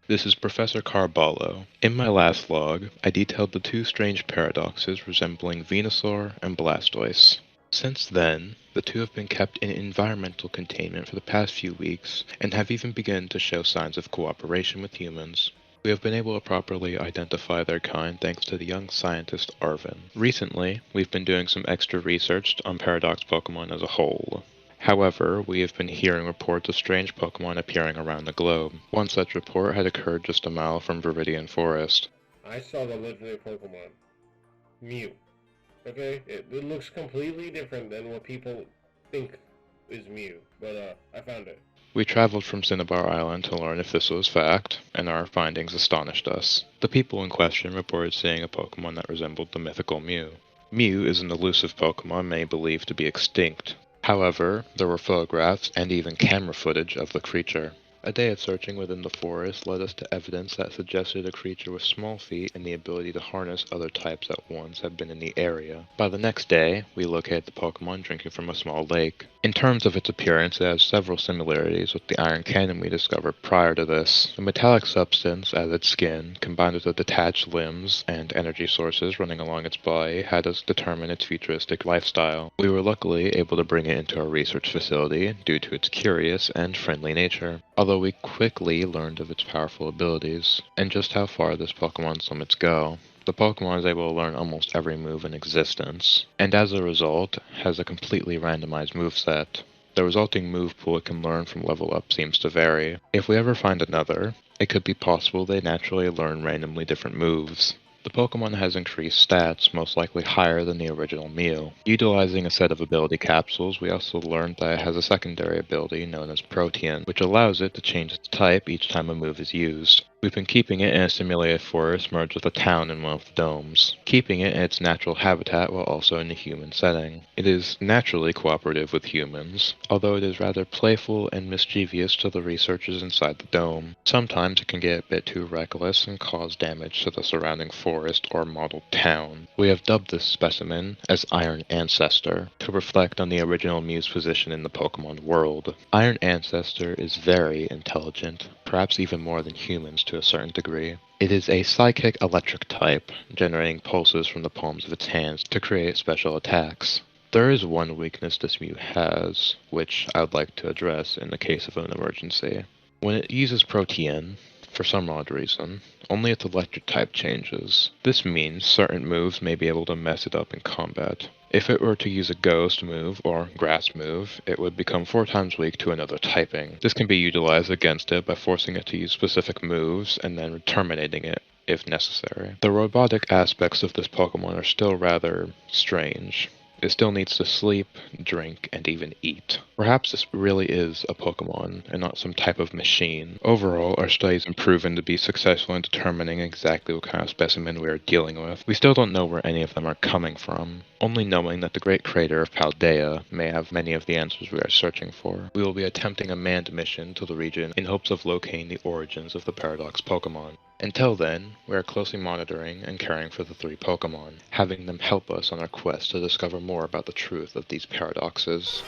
This is Professor Carballo. In my last log, I detailed the two strange paradoxes resembling Venusaur and Blastoise. Since then, the two have been kept in environmental containment for the past few weeks, and have even begun to show signs of cooperation with humans. We have been able to properly identify their kind thanks to the young scientist Arvin. Recently, we've been doing some extra research on Paradox Pokemon as a whole. However, we have been hearing reports of strange Pokemon appearing around the globe. One such report had occurred just a mile from Viridian Forest. I saw the legendary Pokemon, Mew. Okay, it looks completely different than what people think is Mew, but I found it. We traveled from Cinnabar Island to learn if this was fact, and our findings astonished us. The people in question reported seeing a Pokemon that resembled the mythical Mew. Mew is an elusive Pokemon many believe to be extinct. However, there were photographs and even camera footage of the creature. A day of searching within the forest led us to evidence that suggested a creature with small feet and the ability to harness other types at once had been in the area. By the next day, we located the Pokemon drinking from a small lake. In terms of its appearance, it has several similarities with the Iron Cannon we discovered prior to this. The metallic substance, as its skin, combined with the detached limbs and energy sources running along its body, had us determine its futuristic lifestyle. We were luckily able to bring it into our research facility due to its curious and friendly nature. Although we quickly learned of its powerful abilities, and just how far this Pokemon's limits go. The Pokemon is able to learn almost every move in existence, and as a result, has a completely randomized moveset. The resulting move pool it can learn from level up seems to vary. If we ever find another, it could be possible they naturally learn randomly different moves. The Pokemon has increased stats, most likely higher than the original Mew. Utilizing a set of ability capsules, we also learned that it has a secondary ability known as Protean, which allows it to change its type each time a move is used. We've been keeping it in a simulated forest merged with a town in one of the domes, keeping it in its natural habitat while also in a human setting. It is naturally cooperative with humans, although it is rather playful and mischievous to the researchers inside the dome. Sometimes it can get a bit too reckless and cause damage to the surrounding forest or model town. We have dubbed this specimen as Iron Ancestor to reflect on the original Mew's position in the Pokemon world. Iron Ancestor is very intelligent, perhaps even more than humans to a certain degree. It is a psychic electric type, generating pulses from the palms of its hands to create special attacks. There is one weakness this Mew has, which I would like to address in the case of an emergency. When it uses Protean, for some odd reason, only its electric type changes. This means certain moves may be able to mess it up in combat. If it were to use a ghost move or grass move, it would become 4 times weak to another typing. This can be utilized against it by forcing it to use specific moves and then terminating it if necessary. The robotic aspects of this Pokemon are still rather strange. It still needs to sleep, drink, and even eat. Perhaps this really is a Pokemon, and not some type of machine. Overall, our studies have proven to be successful in determining exactly what kind of specimen we are dealing with. We still don't know where any of them are coming from, only knowing that the great crater of Paldea may have many of the answers we are searching for. We will be attempting a manned mission to the region in hopes of locating the origins of the Paradox Pokemon. Until then, we are closely monitoring and caring for the 3 Pokemon, having them help us on our quest to discover more about the truth of these paradoxes.